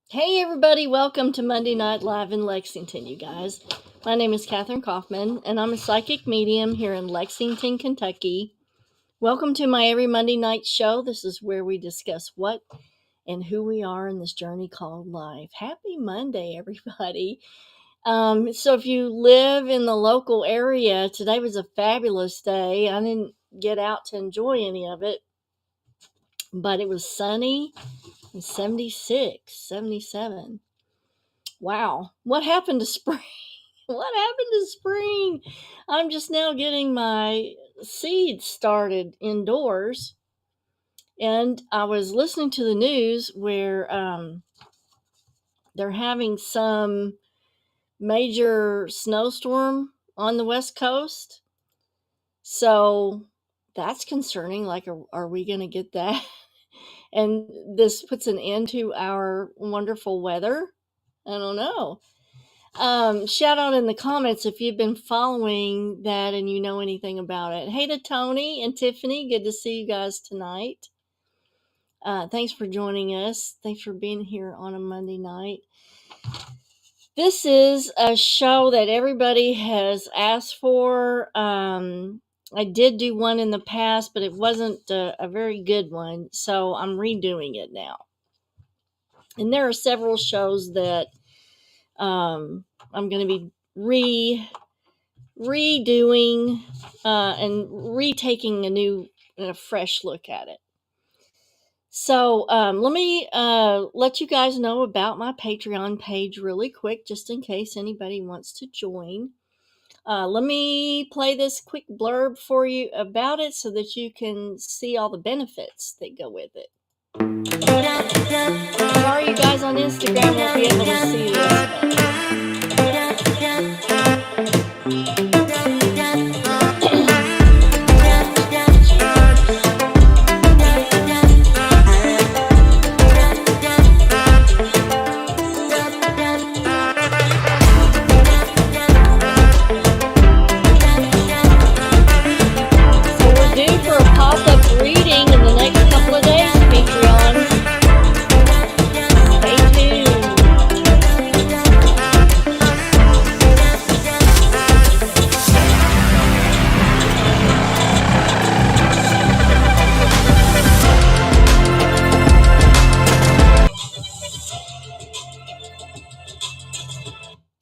Hey everybody, welcome to Monday Night Live in Lexington, you guys. My name is Kathryn Kauffman, and I'm a psychic medium here in Lexington, Kentucky. Welcome to my every Monday night show. This is where we discuss what and who we are in this journey called life. Happy Monday, everybody. So if you live in the local area, today was a fabulous day. I didn't get out to enjoy any of it, but it was sunny and 76, 77. Wow, what happened to spring? What happened to spring? I'm just now getting my seeds started indoors. And I was listening to the news where they're having some major snowstorm on the West Coast. So that's concerning. Like, are we going to get that? And this puts an end to our wonderful weather. I don't know. Shout out in the comments if you've been following that and you know anything about it. Hey to Tony and Tiffany, good to see you guys tonight. Thanks for joining us. Thanks for being here on a Monday night. This is a show that everybody has asked for. I did do one in the past, but it wasn't a very good one, so I'm redoing it now. And there are several shows that I'm going to be redoing and retaking a fresh look at it. So let me let you guys know about my Patreon page really quick, just in case anybody wants to join. Let me play this quick blurb for you about it so that you can see all the benefits that go with it. Sorry, you guys on Instagram won't be able to see this.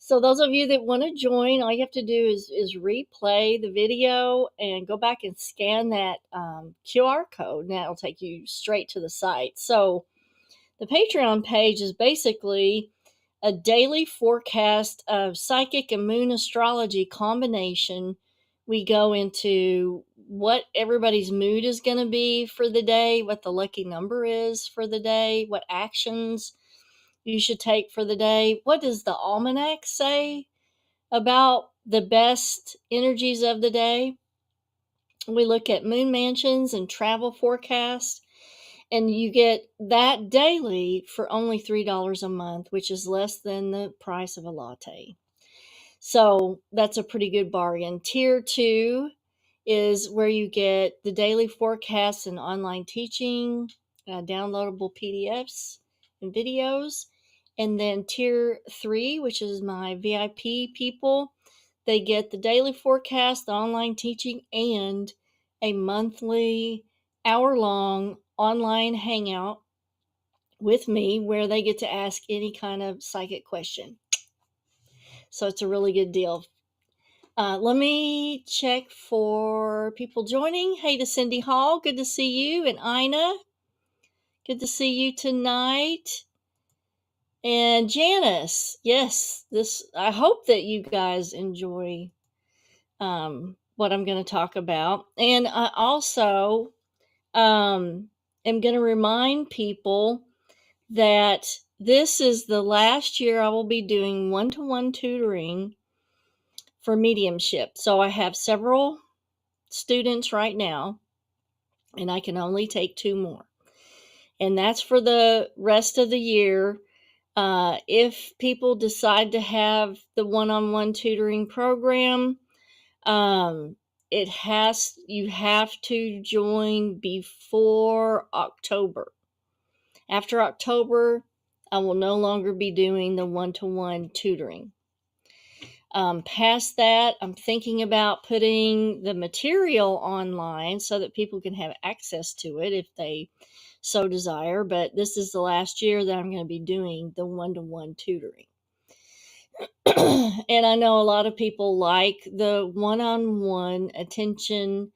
So those of you that want to join, all you have to do is replay the video and go back and scan that QR code, and that'll take you straight to the site. So the Patreon page is basically a daily forecast of psychic and moon astrology combination. We go into what everybody's mood is going to be for the day, what the lucky number is for the day, what actions you should take for the day. What does the almanac say about the best energies of the day? We look at moon mansions and travel forecasts, and you get that daily for only $3 a month, which is less than the price of a latte. So that's a pretty good bargain. Tier 2 is where you get the daily forecasts and online teaching, downloadable PDFs and videos. And then tier 3, which is my VIP people, they get the daily forecast, the online teaching, and a monthly hour-long online hangout with me where they get to ask any kind of psychic question. So it's a really good deal. Let me check for people joining. Hey to Cindy Hall, good to see you. And Ina, good to see you tonight. And Janice, yes, I hope that you guys enjoy what I'm going to talk about. And I also am going to remind people that this is the last year I will be doing one-to-one tutoring for mediumship. So I have several students right now, and I can only take 2 more. And that's for the rest of the year. If people decide to have the one-on-one tutoring program, you have to join before October. After October, I will no longer be doing the one-to-one tutoring. Past that, I'm thinking about putting the material online so that people can have access to it if they so desire. But this is the last year that I'm going to be doing the one-to-one tutoring. And I know a lot of people like the one-on-one attention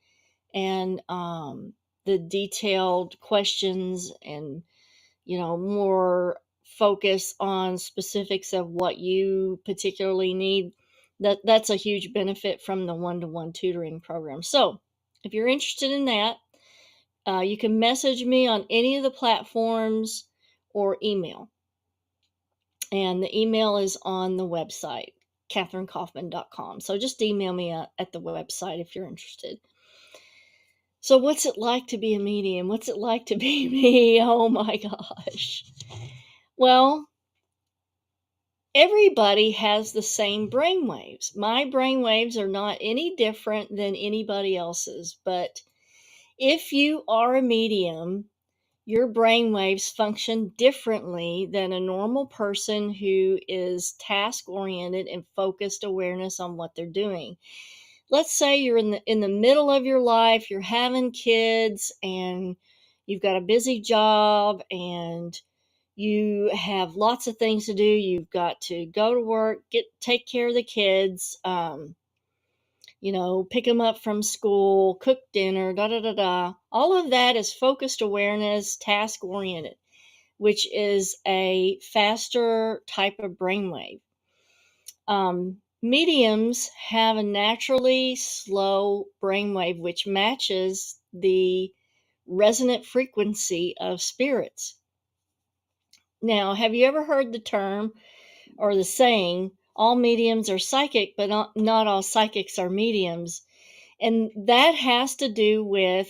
and the detailed questions and, more focus on specifics of what you particularly need. That's a huge benefit from the one-to-one tutoring program. So if you're interested in that, you can message me on any of the platforms or email. And the email is on the website, kathrynkauffman.com. So just email me at the website if you're interested. So what's it like to be a medium? What's it like to be me? Oh my gosh. Well, everybody has the same brainwaves. My brainwaves are not any different than anybody else's, but if you are a medium, your brainwaves function differently than a normal person who is task-oriented and focused awareness on what they're doing. Let's say you're in the middle of your life, you're having kids, and you've got a busy job, and you have lots of things to do. You've got to go to work, take care of the kids, pick them up from school, cook dinner, da da da da. All of that is focused awareness, task oriented, which is a faster type of brainwave. Mediums have a naturally slow brainwave, which matches the resonant frequency of spirits. Now, have you ever heard the term or the saying, all mediums are psychic, but not all psychics are mediums? And that has to do with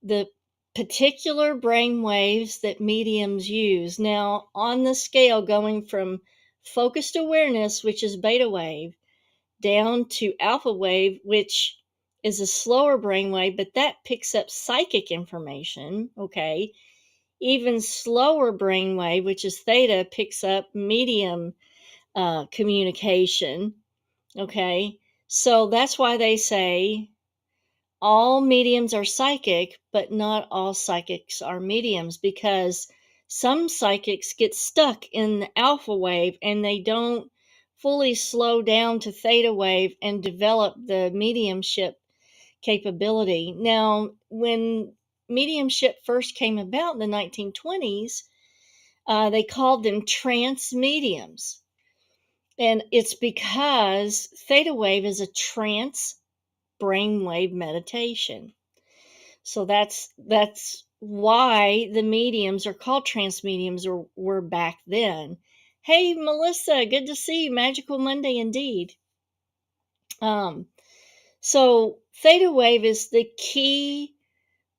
the particular brain waves that mediums use. Now, on the scale going from focused awareness, which is beta wave, down to alpha wave, which is a slower brain wave, but that picks up psychic information, okay? Even slower brain wave, which is theta, picks up medium communication, okay? So that's why they say all mediums are psychic, but not all psychics are mediums, because some psychics get stuck in the alpha wave and they don't fully slow down to theta wave and develop the mediumship capability. Now, when mediumship first came about in the 1920s, they called them trance mediums. And it's because theta wave is a trance brainwave meditation. So that's why the mediums are called trance mediums, or were back then. Hey, Melissa, good to see you. Magical Monday indeed. So theta wave is the key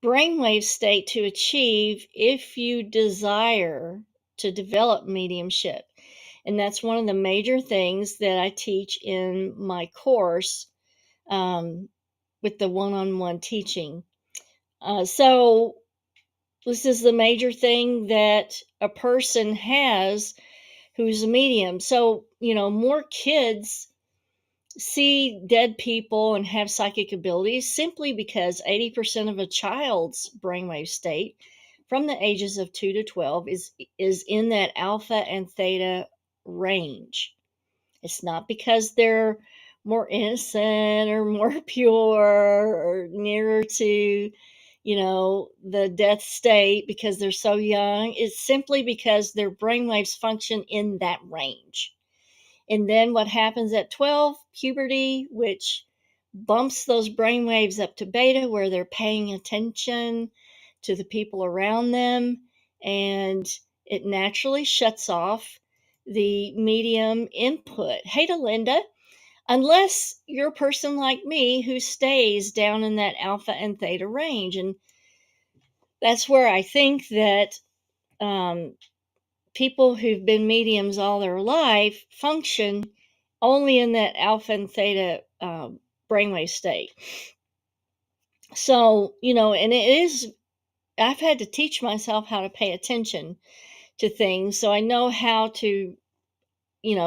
brainwave state to achieve if you desire to develop mediumship. And that's one of the major things that I teach in my course with the one-on-one teaching. So this is the major thing that a person has who's a medium. So, more kids see dead people and have psychic abilities simply because 80% of a child's brainwave state from the ages of 2 to 12 is in that alpha and theta range. It's not because they're more innocent or more pure or nearer to, the death state because they're so young. It's simply because their brainwaves function in that range. And then what happens at 12, puberty, which bumps those brainwaves up to beta, where they're paying attention to the people around them, and it naturally shuts off the medium input. Hey to Linda. Unless you're a person like me who stays down in that alpha and theta range. And that's where I think that people who've been mediums all their life function only in that alpha and theta brainwave state. So, and it is, I've had to teach myself how to pay attention to things. So I know how to,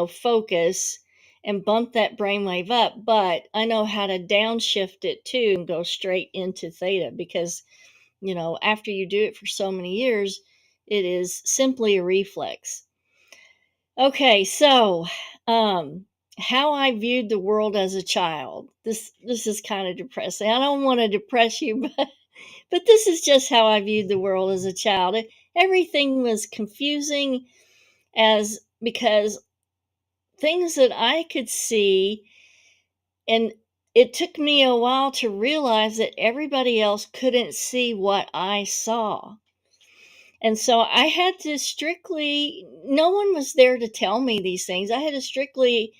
focus and bump that brainwave up, but I know how to downshift it too and go straight into theta because, after you do it for so many years, it is simply a reflex. Okay, so how I viewed the world as a child. This is kind of depressing. I don't want to depress you, but this is just how I viewed the world as a child. Everything was confusing as because things that I could see, and it took me a while to realize that everybody else couldn't see what I saw. And so I had to strictly, no one was there to tell me these things. I had to strictly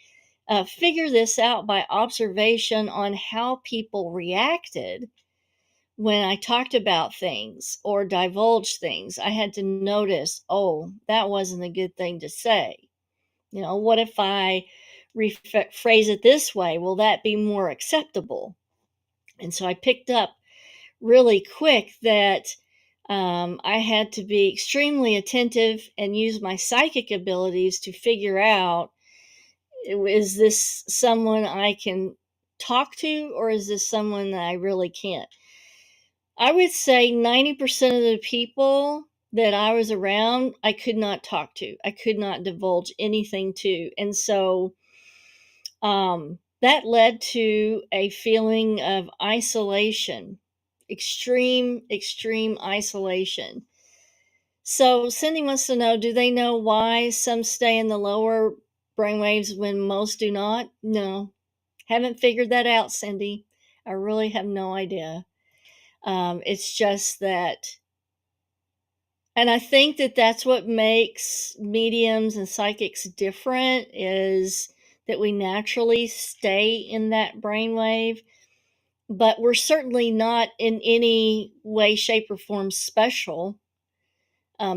figure this out by observation on how people reacted when I talked about things or divulged things. I had to notice, oh, that wasn't a good thing to say. What if I rephrase it this way? Will that be more acceptable? And so I picked up really quick that I had to be extremely attentive and use my psychic abilities to figure out, is this someone I can talk to, or is this someone that I really can't? I would say 90% of the people that I was around, I could not talk to. I could not divulge anything to. And so that led to a feeling of isolation, extreme isolation. So Cindy wants to know, do they know why some stay in the lower brainwaves when most do not? No, haven't figured that out, Cindy. I really have no idea. It's just that, and I think that that's what makes mediums and psychics different, is that we naturally stay in that brainwave, but we're certainly not in any way, shape, or form special,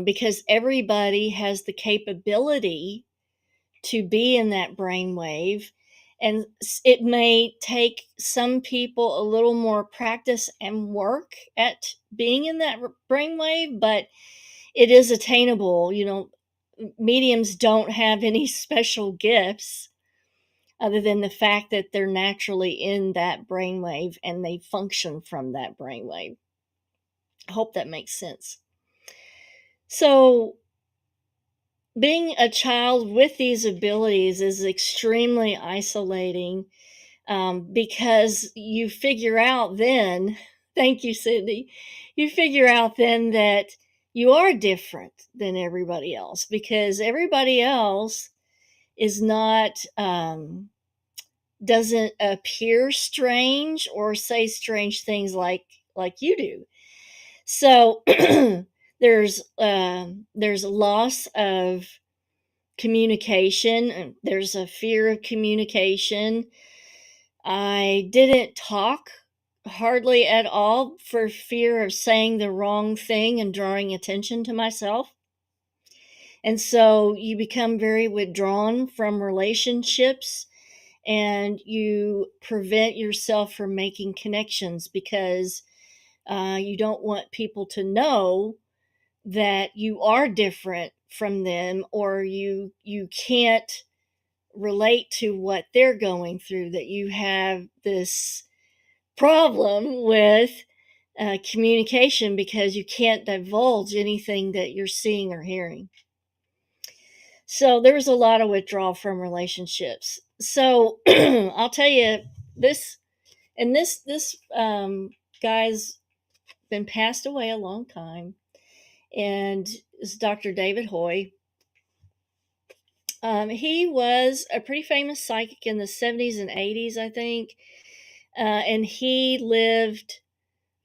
because everybody has the capability to be in that brainwave. And it may take some people a little more practice and work at being in that brainwave, but it is attainable. Mediums don't have any special gifts other than the fact that they're naturally in that brainwave and they function from that brainwave. I hope that makes sense. So, being a child with these abilities is extremely isolating, because you figure out then, thank you, Cindy, you figure out then that you are different than everybody else, because everybody else is not, doesn't appear strange or say strange things like you do. So there's loss of communication, and there's a fear of communication. I didn't talk hardly at all for fear of saying the wrong thing and drawing attention to myself. And so you become very withdrawn from relationships, and you prevent yourself from making connections because you don't want people to know that you are different from them, or you can't relate to what they're going through, that you have this problem with communication because you can't divulge anything that you're seeing or hearing. So there was a lot of withdrawal from relationships. So I'll tell you this, and this guy's been passed away a long time, and it's Dr. David Hoy. He was a pretty famous psychic in the 70s and 80s, I think. And he lived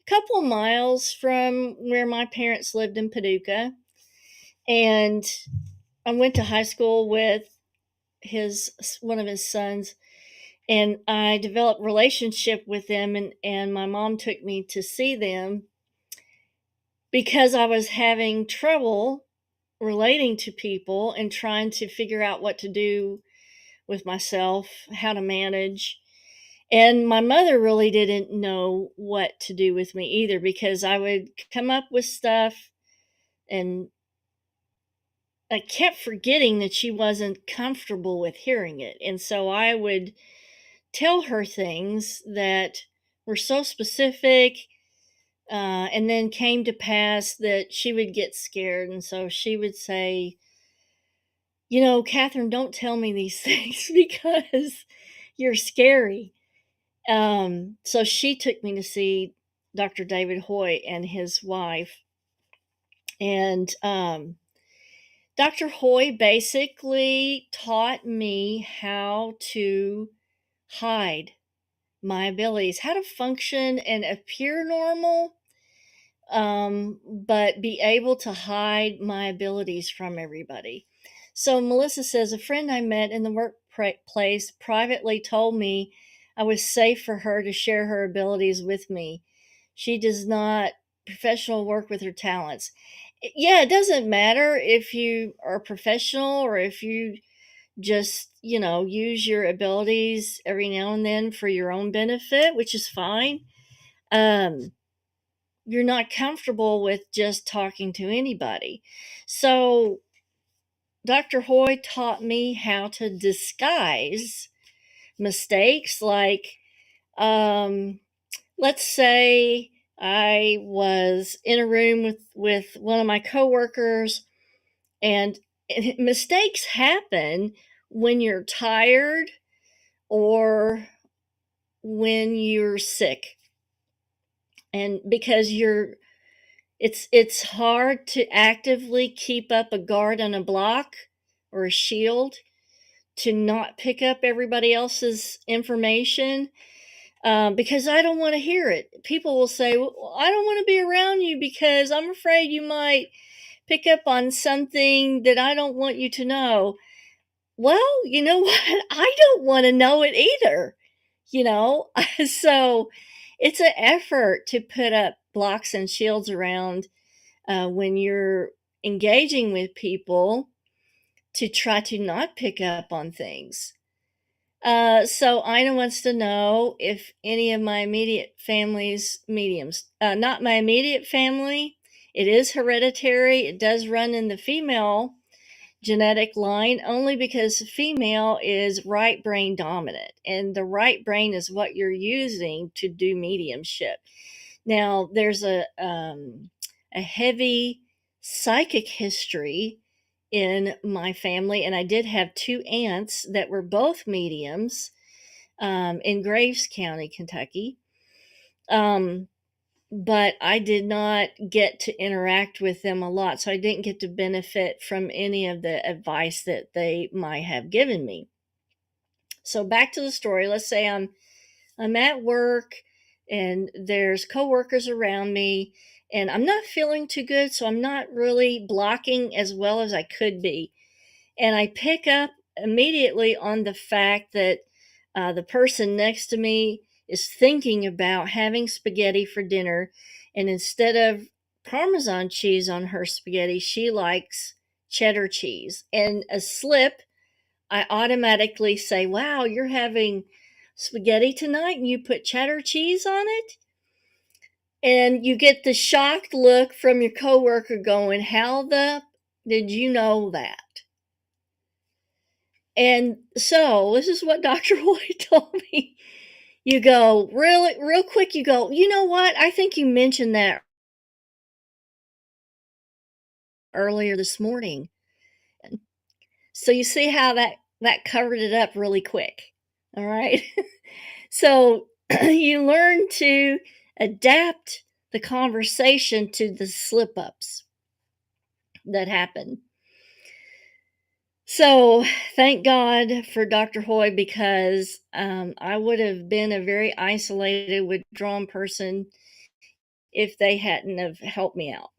a couple miles from where my parents lived in Paducah. And I went to high school with one of his sons, and I developed relationship with them, and my mom took me to see them because I was having trouble relating to people and trying to figure out what to do with myself, how to manage. And my mother really didn't know what to do with me either, because I would come up with stuff and I kept forgetting that she wasn't comfortable with hearing it. And so I would tell her things that were so specific, and then came to pass that she would get scared. And so she would say, Kathryn, don't tell me these things because you're scary. So she took me to see Dr. David Hoy and his wife. And Dr. Hoy basically taught me how to hide my abilities, how to function and appear normal, but be able to hide my abilities from everybody. So Melissa says, a friend I met in the workplace privately told me I was safe for her to share her abilities with me. She does not professional work with her talents. Yeah, it doesn't matter if you are professional or if you just, use your abilities every now and then for your own benefit, which is fine. You're not comfortable with just talking to anybody. So Dr. Hoy taught me how to disguise mistakes. Like, let's say I was in a room with one of my coworkers, and mistakes happen when you're tired or when you're sick. And because it's hard to actively keep up a guard on a block or a shield to not pick up everybody else's information, because I don't want to hear it. People will say, well, I don't want to be around you because I'm afraid you might pick up on something that I don't want you to know. Well, you know what? I don't want to know it either, you know? So it's an effort to put up blocks and shields around when you're engaging with people to try to not pick up on things. So Ina wants to know if any of my immediate family's mediums. Not my immediate family. It is hereditary. It does run in the female genetic line only because female is right brain dominant, and the right brain is what you're using to do mediumship. Now, there's a heavy psychic history in my family, and I did have two aunts that were both mediums in Graves County, Kentucky. But I did not get to interact with them a lot, so I didn't get to benefit from any of the advice that they might have given me. So back to the story. Let's say I'm at work and there's coworkers around me and I'm not feeling too good, so I'm not really blocking as well as I could be. And I pick up immediately on the fact that the person next to me is thinking about having spaghetti for dinner. And instead of Parmesan cheese on her spaghetti, she likes cheddar cheese. And a slip, I automatically say, wow, you're having spaghetti tonight and you put cheddar cheese on it? And you get the shocked look from your coworker going, how the did you know that? And so this is what Dr. Hoy told me. You go, really, real quick, you go, you know what? I think you mentioned that earlier this morning. So you see how that covered it up really quick. All right. So you learn to adapt the conversation to the slip ups that happen. So thank God for Dr. Hoy, because I would have been a very isolated, withdrawn person if they hadn't have helped me out.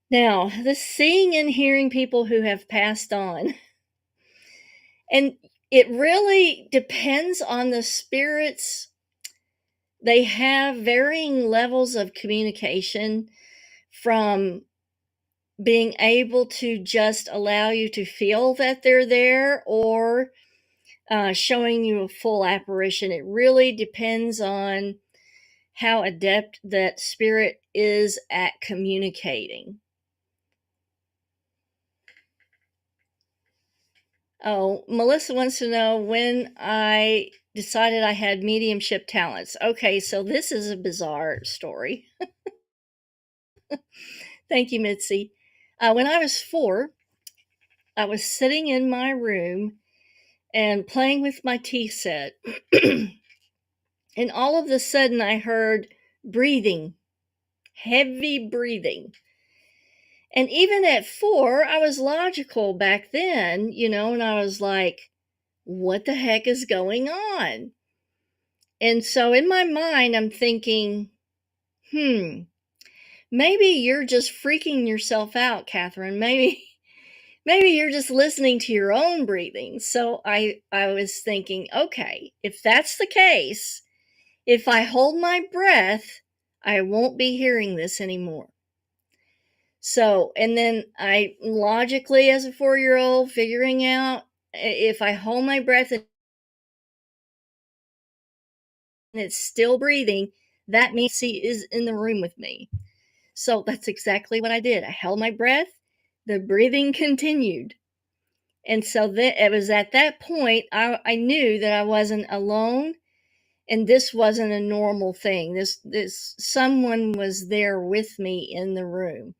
Now, the seeing and hearing people who have passed on, and it really depends on the spirits. They have varying levels of communication, from being able to just allow you to feel that they're there, or showing you a full apparition. It really depends on how adept that spirit is at communicating. Oh, Melissa wants to know when I decided I had mediumship talents. Okay, so this is a bizarre story. Thank you, Mitzi. When I was 4, I was sitting in my room and playing with my tea set. And all of a sudden, I heard breathing, heavy breathing. And even at 4, I was logical back then, and I was like, what the heck is going on? And so in my mind, I'm thinking, maybe you're just freaking yourself out, Kathryn. Maybe you're just listening to your own breathing. So I was thinking, okay, if that's the case, if I hold my breath, I won't be hearing this anymore. So, and then I logically, as a 4-year-old, figuring out if I hold my breath and it's still breathing, that means he is in the room with me. So that's exactly what I did. I held my breath, the breathing continued. And so it was at that point I knew that I wasn't alone, and this wasn't a normal thing. This someone was there with me in the room.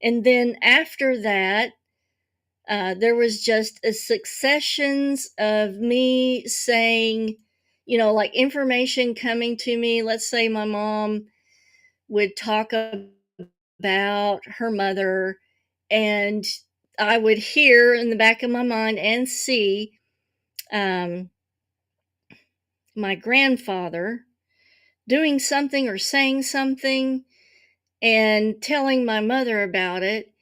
And then after that, there was just a successions of me saying, like information coming to me. Let's say my mom would talk about her mother, and I would hear in the back of my mind and see um, my grandfather doing something or saying something and telling my mother about it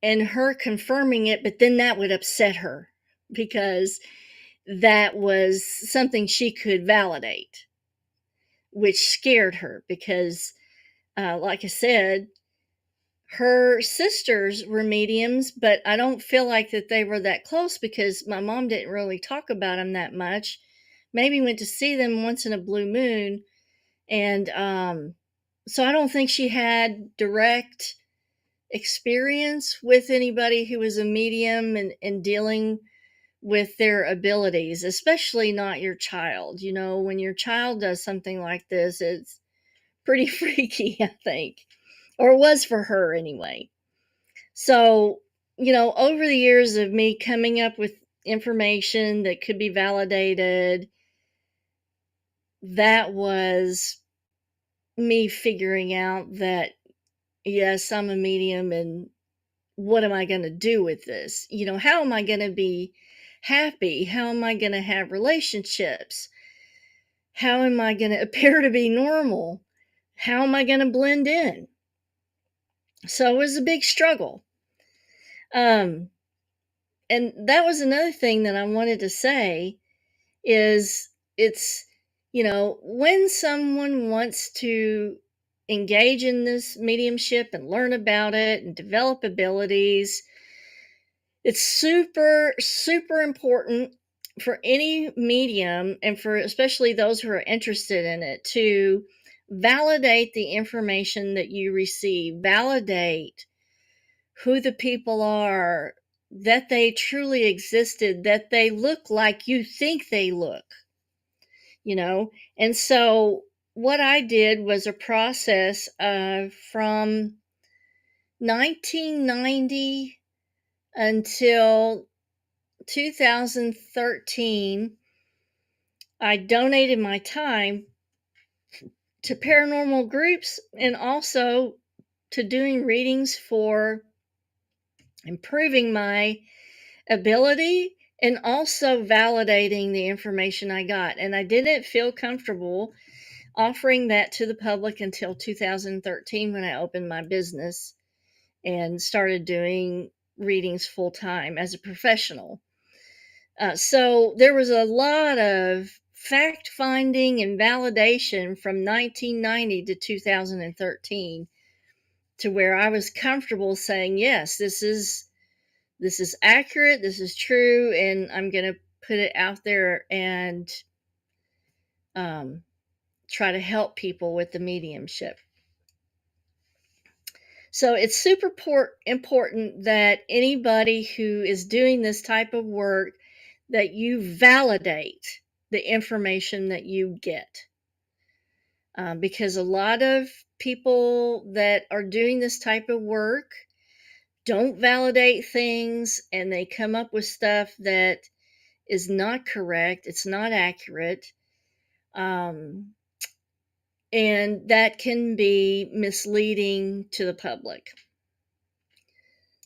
and her confirming it, but then that would upset her because that was something she could validate, which scared her because, like I said, her sisters were mediums, but I don't feel like that they were that close because my mom didn't really talk about them that much. Maybe went to see them once in a blue moon. And so I don't think she had direct experience with anybody who was a medium and dealing with their abilities, especially not your child. When your child does something like this, it's pretty freaky, I think, or it was for her anyway. So, over the years of me coming up with information that could be validated, that was me figuring out that, yes, I'm a medium, and what am I going to do with this? How am I going to be happy? How am I going to have relationships? How am I going to appear to be normal? How am I going to blend in? So it was a big struggle. And that was another thing that I wanted to say is it's, when someone wants to engage in this mediumship and learn about it and develop abilities, it's super, super important for any medium and for especially those who are interested in it to validate the information that you receive, validate who the people are, that they truly existed, that they look like you think they look, And so what I did was a process from 1990 until 2013. I donated my time to paranormal groups and also to doing readings for improving my ability and also validating the information I got. And I didn't feel comfortable offering that to the public until 2013 when I opened my business and started doing readings full time as a professional. So there was a lot of fact finding and validation from 1990 to 2013 to where I was comfortable saying, yes, this is accurate, this is true, and I'm going to put it out there and try to help people with the mediumship. So it's super important that anybody who is doing this type of work, that you validate the information that you get. Because a lot of people that are doing this type of work don't validate things, and they come up with stuff that is not correct, it's not accurate, um, and that can be misleading to the public.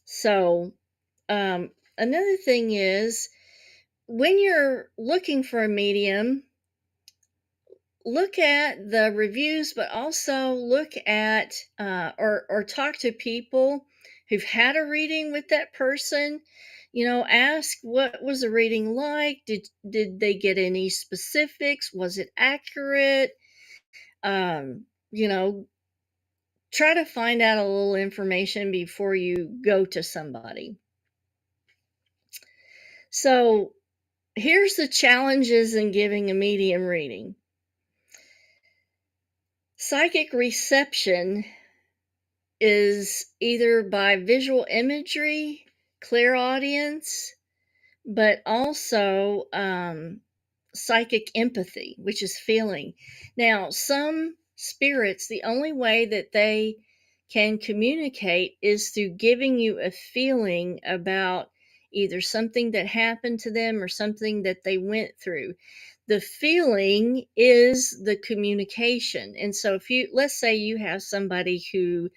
So, another thing is, when you're looking for a medium, look at the reviews, but also look at or talk to people who've had a reading with that person. Ask, what was the reading like? Did they get any specifics? Was it accurate? Um, you know, Try to find out a little information before you go to somebody. So here's the challenges in giving a medium reading. Psychic reception is either by visual imagery, clairaudience, but also psychic empathy, which is feeling. Now, some spirits, the only way that they can communicate is through giving you a feeling about either something that happened to them or something that they went through. The feeling is the communication. And so let's say you have somebody who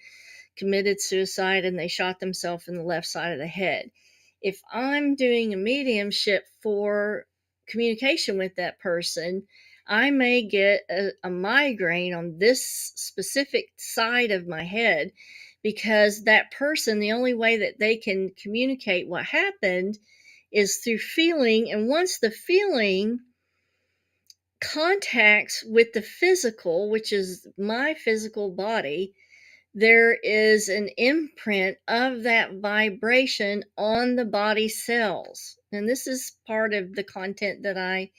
committed suicide and they shot themselves in the left side of the head. If I'm doing a mediumship for communication with that person, I may get a migraine on this specific side of my head, because that person, the only way that they can communicate what happened is through feeling. And once the feeling contacts with the physical, which is my physical body, there is an imprint of that vibration on the body cells. And this is part of the content that I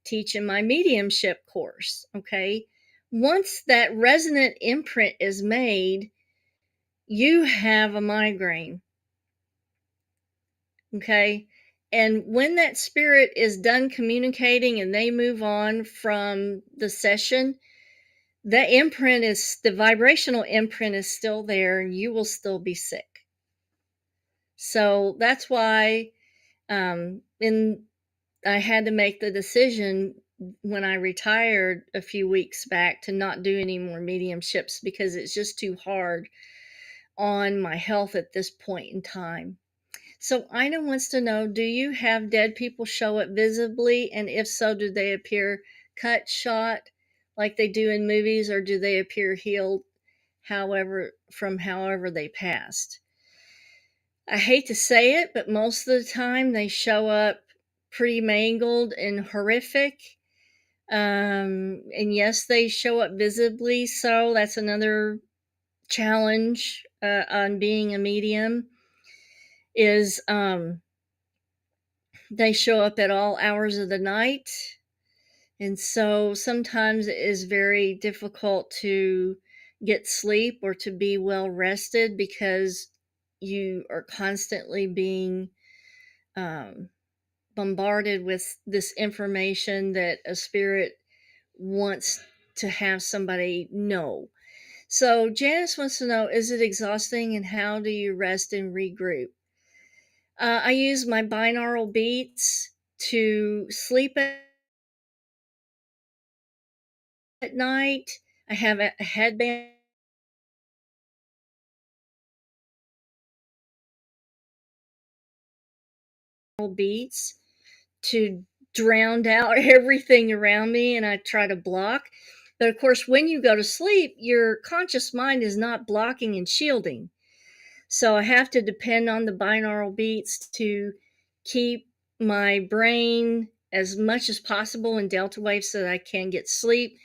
teach in my mediumship course. Okay. Once that resonant imprint is made, you have a migraine. Okay. And when that spirit is done communicating and they move on from the session, the vibrational imprint is still there, and you will still be sick. So that's why I had to make the decision when I retired a few weeks back to not do any more mediumships, because it's just too hard on my health at this point in time. So Ina wants to know, do you have dead people show up visibly? And if so, do they appear cut, shot like they do in movies, or do they appear healed however they passed? I hate to say it, but most of the time they show up pretty mangled and horrific. And yes, they show up visibly. So that's another challenge on being a medium, is they show up at all hours of the night. And so sometimes it is very difficult to get sleep or to be well rested, because you are constantly being bombarded with this information that a spirit wants to have somebody know. So Janice wants to know, is it exhausting, and how do you rest and regroup? I use my binaural beats to sleep at night. I have a headband beats to drown out everything around me, and I try to block. But of course, when you go to sleep, your conscious mind is not blocking and shielding. So I have to depend on the binaural beats to keep my brain as much as possible in delta waves so that I can get sleep.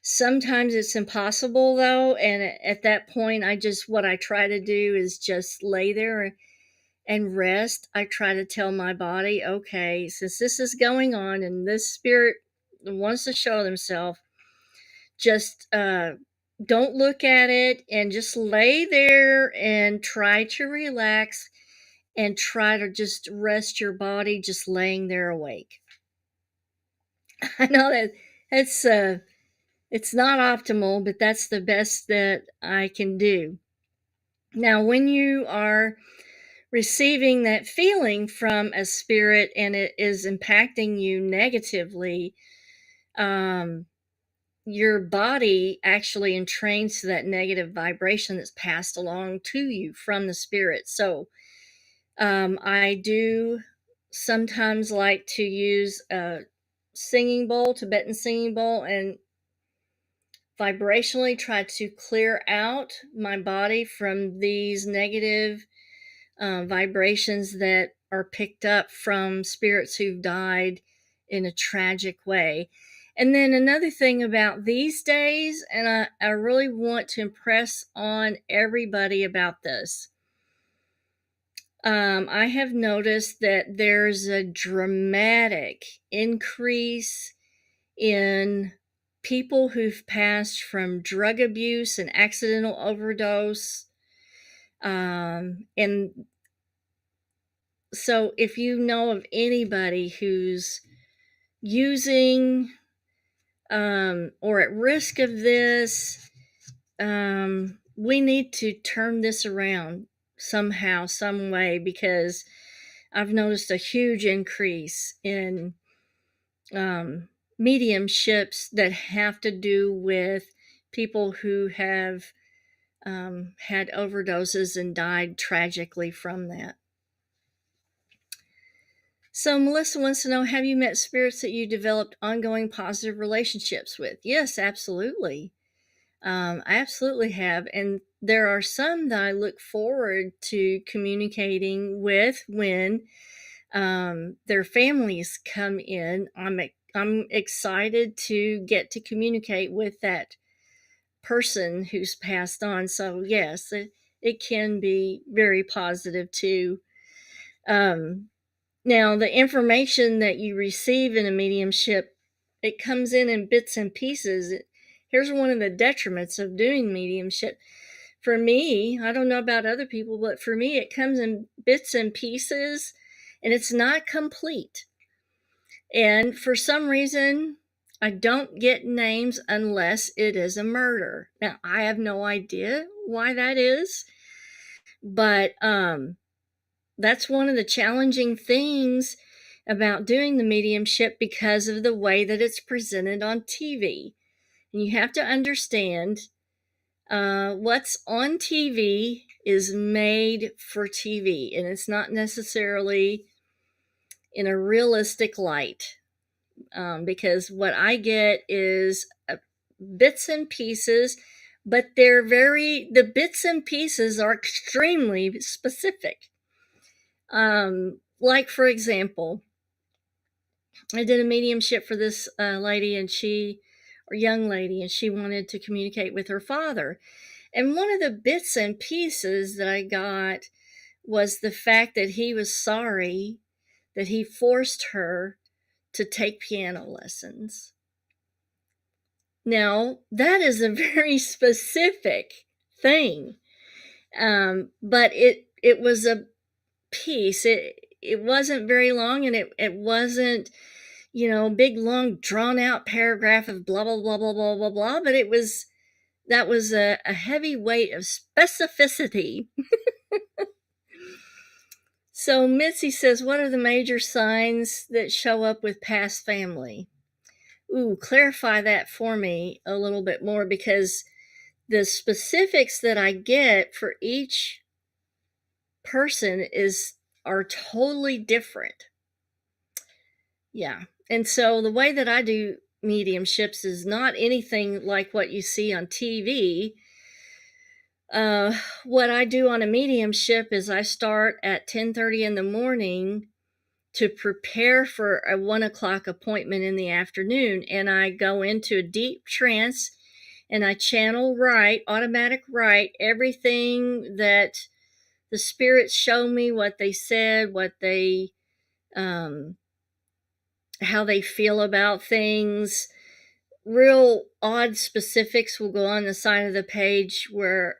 Sometimes it's impossible though, and at that point what I try to do is just lay there and rest. I try to tell my body, okay, since this is going on and this spirit wants to show themselves, just don't look at it and just lay there and try to relax and try to just rest your body just laying there awake. I know that that's it's not optimal, but that's the best that I can do. Now, when you are receiving that feeling from a spirit and it is impacting you negatively, um, your body actually entrains to that negative vibration that's passed along to you from the spirit. So I do sometimes like to use a singing bowl, Tibetan singing bowl, and vibrationally try to clear out my body from these negative vibrations that are picked up from spirits who've died in a tragic way. And then another thing about these days, and I really want to impress on everybody about this, I have noticed that there's a dramatic increase in people who've passed from drug abuse and accidental overdose. And so if you know of anybody who's using or at risk of this, we need to turn this around somehow, some way, because I've noticed a huge increase in mediumships that have to do with people who have had overdoses and died tragically from that. So Melissa wants to know, have you met spirits that you developed ongoing positive relationships with? Yes, absolutely. I absolutely have. And there are some that I look forward to communicating with when their families come in. I'm excited to get to communicate with that person who's passed on. So yes, it can be very positive too. Now, the information that you receive in a mediumship, it comes in bits and pieces. Here's one of the detriments of doing mediumship. For me, I don't know about other people, but for me, it comes in bits and pieces, and it's not complete. And for some reason, I don't get names unless it is a murder. Now, I have no idea why that is, but that's one of the challenging things about doing the mediumship because of the way that it's presented on TV. And you have to understand what's on TV is made for TV, and it's not necessarily in a realistic light. Because what I get is bits and pieces, but the bits and pieces are extremely specific. Like, for example, I did a mediumship for this lady, or young lady, and she wanted to communicate with her father. And one of the bits and pieces that I got was the fact that he was sorry that he forced her to take piano lessons. Now, that is a very specific thing, but it was a piece. It wasn't very long, and it wasn't, big, long, drawn out paragraph of blah, blah, blah, blah, blah, blah, blah, but that was a heavy weight of specificity. So Mitzi says, what are the major signs that show up with past family? Ooh, clarify that for me a little bit more, because the specifics that I get for each person are totally different. Yeah. And so the way that I do mediumships is not anything like what you see on TV. What I do on a mediumship is I start at 10:30 in the morning to prepare for a 1:00 appointment in the afternoon, and I go into a deep trance and I channel automatic write everything that the spirits show me, what they said, what they how they feel about things, real odd specifics will go on the side of the page where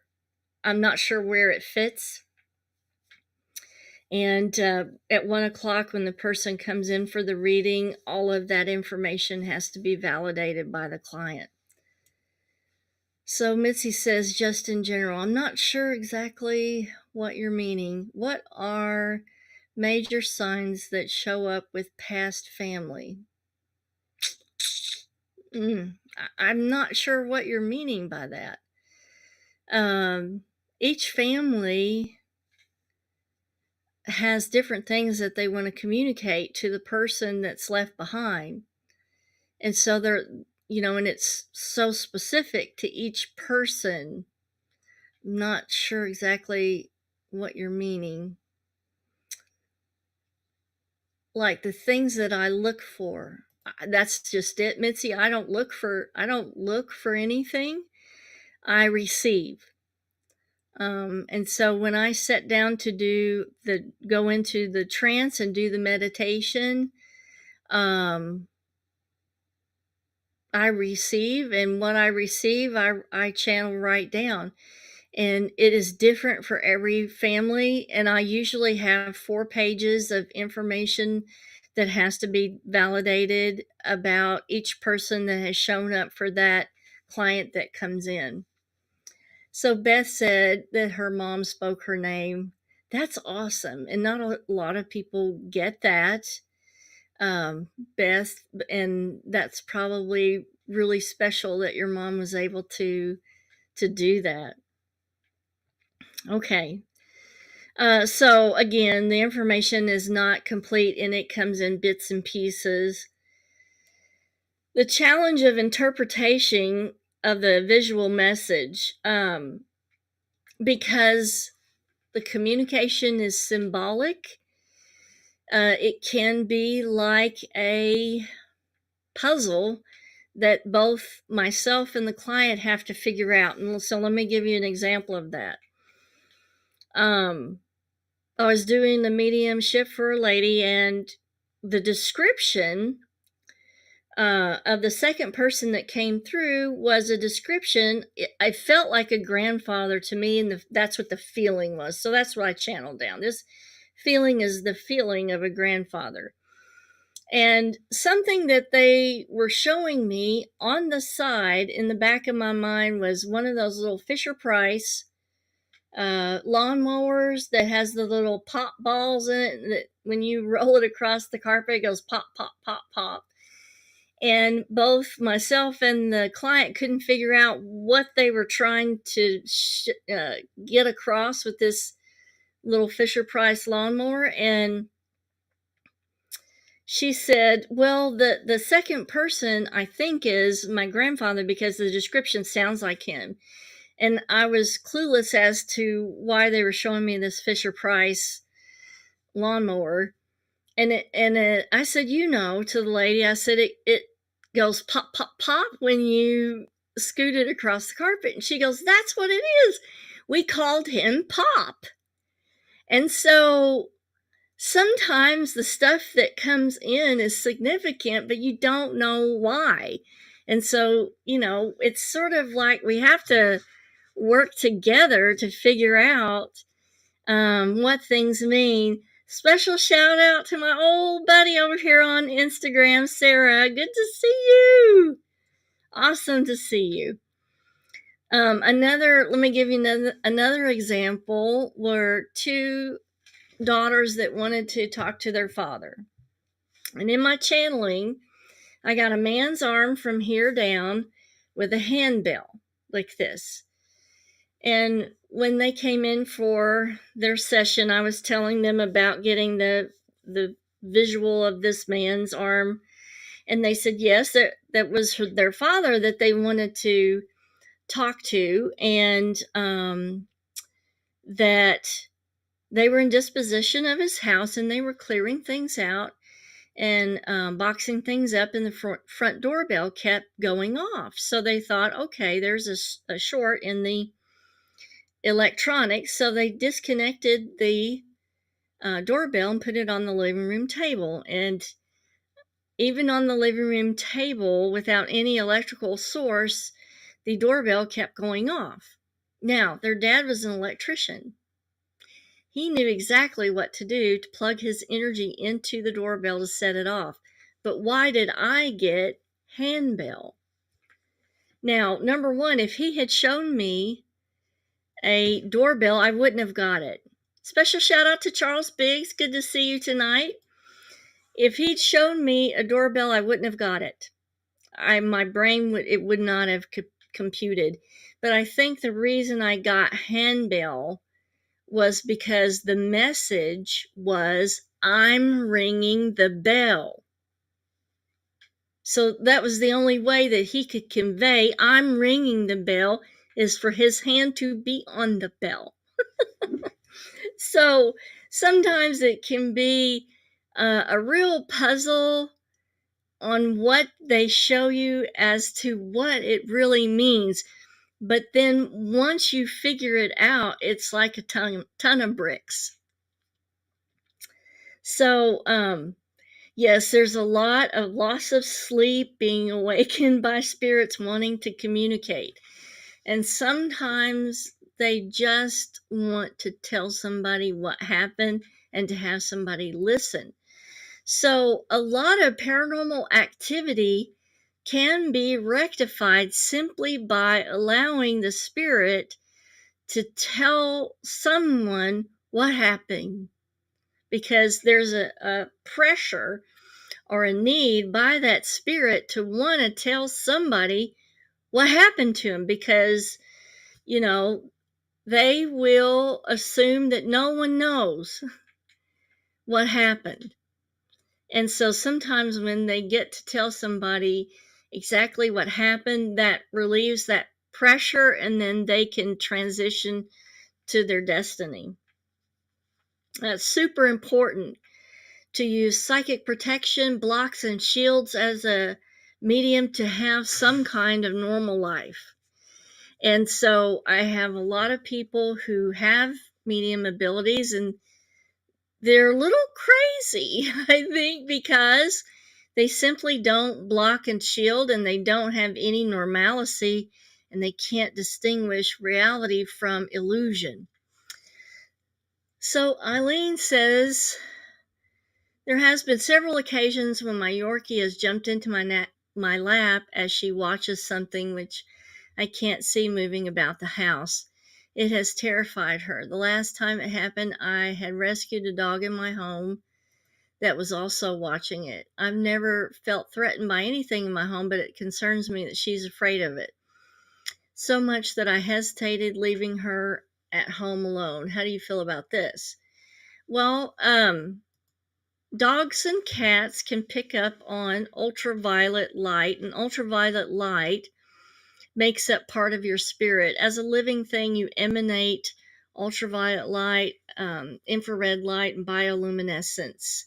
I'm not sure where it fits. And at 1 o'clock, when the person comes in for the reading, all of that information has to be validated by the client. So Mitzi says, just in general, I'm not sure exactly what you're meaning. What are major signs that show up with past family? I'm not sure what you're meaning by that. Each family has different things that they want to communicate to the person that's left behind. And so they're, and it's so specific to each person. I'm not sure exactly what you're meaning. Like the things that I look for. That's just it, Mitzi. I don't look for anything. I receive. And so when I sat down to go into the trance and do the meditation, I receive, and what I receive, I channel right down. And it is different for every family. And I usually have 4 pages of information that has to be validated about each person that has shown up for that client that comes in. So Beth said that her mom spoke her name. That's awesome. And not a lot of people get that, Beth. And that's probably really special that your mom was able to do that. Okay. So again, the information is not complete and it comes in bits and pieces. The challenge of interpretation of the visual message, because the communication is symbolic, it can be like a puzzle that both myself and the client have to figure out. And so let me give you an example of that. I was doing the mediumship for a lady, and the description of the second person that came through was a description. I felt like a grandfather to me, and that's what the feeling was. So that's what I channeled down. This feeling is the feeling of a grandfather. And something that they were showing me on the side in the back of my mind was one of those little Fisher-Price lawnmowers that has the little pop balls in it that when you roll it across the carpet, it goes pop, pop, pop, pop. And both myself and the client couldn't figure out what they were trying to get across with this little Fisher-Price lawnmower. And she said, well, the second person I think is my grandfather because the description sounds like him. And I was clueless as to why they were showing me this Fisher-Price lawnmower. And I said, to the lady, I said, it goes pop, pop, pop when you scoot it across the carpet. And she goes, that's what it is. We called him Pop. And so sometimes the stuff that comes in is significant, but you don't know why. And so, it's sort of like we have to work together to figure out what things mean. Special shout out to my old buddy over here on Instagram, Sarah. Good to see you. Awesome to see you. Let me give you another example were 2 daughters that wanted to talk to their father. And in my channeling, I got a man's arm from here down with a handbell like this. And when they came in for their session, I was telling them about getting the visual of this man's arm. And they said, yes, that was their father that they wanted to talk to. And that they were in disposition of his house and they were clearing things out and boxing things up, and the front doorbell kept going off. So they thought, okay, there's a short in the electronics. So they disconnected the doorbell and put it on the living room table. And even on the living room table without any electrical source, the doorbell kept going off. Now, their dad was an electrician. He knew exactly what to do to plug his energy into the doorbell to set it off. But why did I get handbell? Now, number one, if he had shown me a doorbell, I wouldn't have got it. Special shout out to Charles Biggs. Good to see you tonight. If he'd shown me a doorbell, I wouldn't have got it. My brain would not have computed. But I think the reason I got handbell was because the message was, I'm ringing the bell. So that was the only way that he could convey, I'm ringing the bell, is for his hand to be on the bell. So sometimes it can be a real puzzle on what they show you as to what it really means. But then once you figure it out, it's like a ton of bricks. So, yes, there's a lot of loss of sleep, being awakened by spirits wanting to communicate. And sometimes they just want to tell somebody what happened and to have somebody listen. So a lot of paranormal activity can be rectified simply by allowing the spirit to tell someone what happened, because there's a pressure or a need by that spirit to want to tell somebody what happened to him, because, you know, they will assume that no one knows what happened. And so sometimes when they get to tell somebody exactly what happened, that relieves that pressure, and then they can transition to their destiny. That's super important to use psychic protection, blocks, and shields as a medium to have some kind of normal life. And so I have a lot of people who have medium abilities, and they're a little crazy, I think, because they simply don't block and shield, and they don't have any normalcy, and they can't distinguish reality from illusion. So Eileen says, there has been several occasions when my Yorkie has jumped into my lap as she watches something which I can't see moving about the house. It has terrified her. The last time it happened, I had rescued a dog in my home that was also watching it. I've never felt threatened by anything in my home, but it concerns me that she's afraid of it. So much that I hesitated leaving her at home alone. How do you feel about this? Well, dogs and cats can pick up on ultraviolet light, and ultraviolet light makes up part of your spirit. As a living thing, you emanate ultraviolet light, infrared light, and bioluminescence.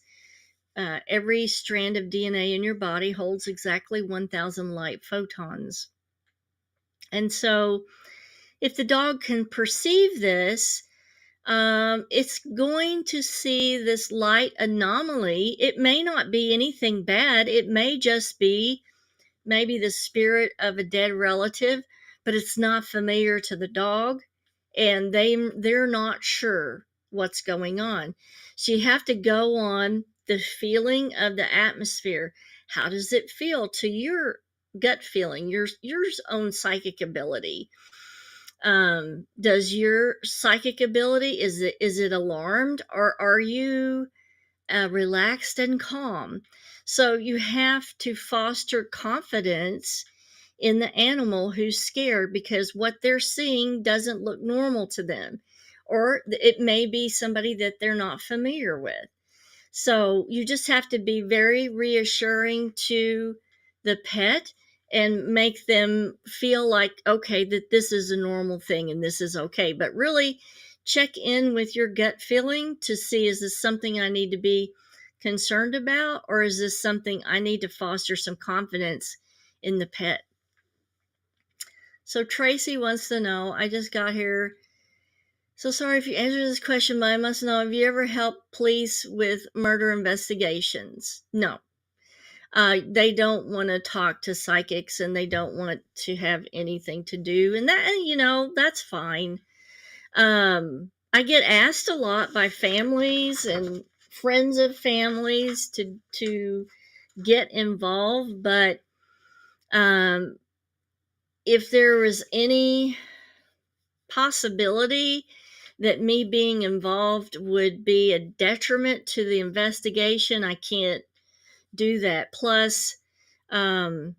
Every strand of DNA in your body holds exactly 1,000 light photons. And so if the dog can perceive this, it's going to see this light anomaly. It may not be anything bad. It may just be maybe the spirit of a dead relative, but it's not familiar to the dog, and they're not sure what's going on. So you have to go on the feeling of the atmosphere. How does it feel to your gut feeling, your own psychic ability? Does your psychic ability, is it alarmed, or are you relaxed and calm? So you have to foster confidence in the animal who's scared, because what they're seeing doesn't look normal to them, or it may be somebody that they're not familiar with. So you just have to be very reassuring to the pet and make them feel like, okay, that this is a normal thing and this is okay. But really check in with your gut feeling to see, is this something I need to be concerned about, or is this something I need to foster some confidence in the pet? So Tracy wants to know, I just got here. So sorry if you answered this question, but I must know, have you ever helped police with murder investigations? No. They don't want to talk to psychics, and they don't want to have anything to do. And that, that's fine. I get asked a lot by families and friends of families to get involved, but if there was any possibility that me being involved would be a detriment to the investigation, I can't do that. Plus, um,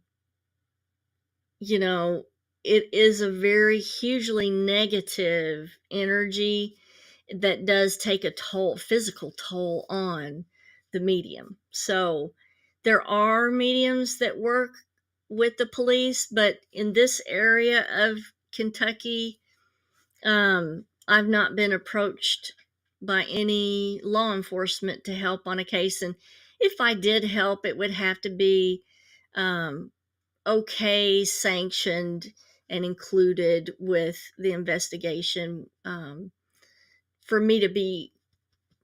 it is a very hugely negative energy that does take a physical toll on the medium. So there are mediums that work with the police, but in this area of Kentucky, I've not been approached by any law enforcement to help on a case. And if I did help, it would have to be okay, sanctioned, and included with the investigation for me to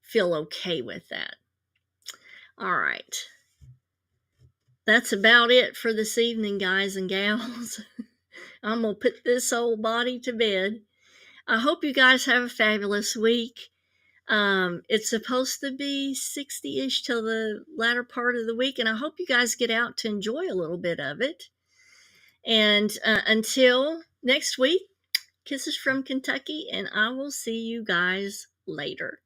feel okay with that. All right. That's about it for this evening, guys and gals. I'm going to put this old body to bed. I hope you guys have a fabulous week. It's supposed to be 60-ish till the latter part of the week, and I hope you guys get out to enjoy a little bit of it. And until next week, kisses from Kentucky, and I will see you guys later.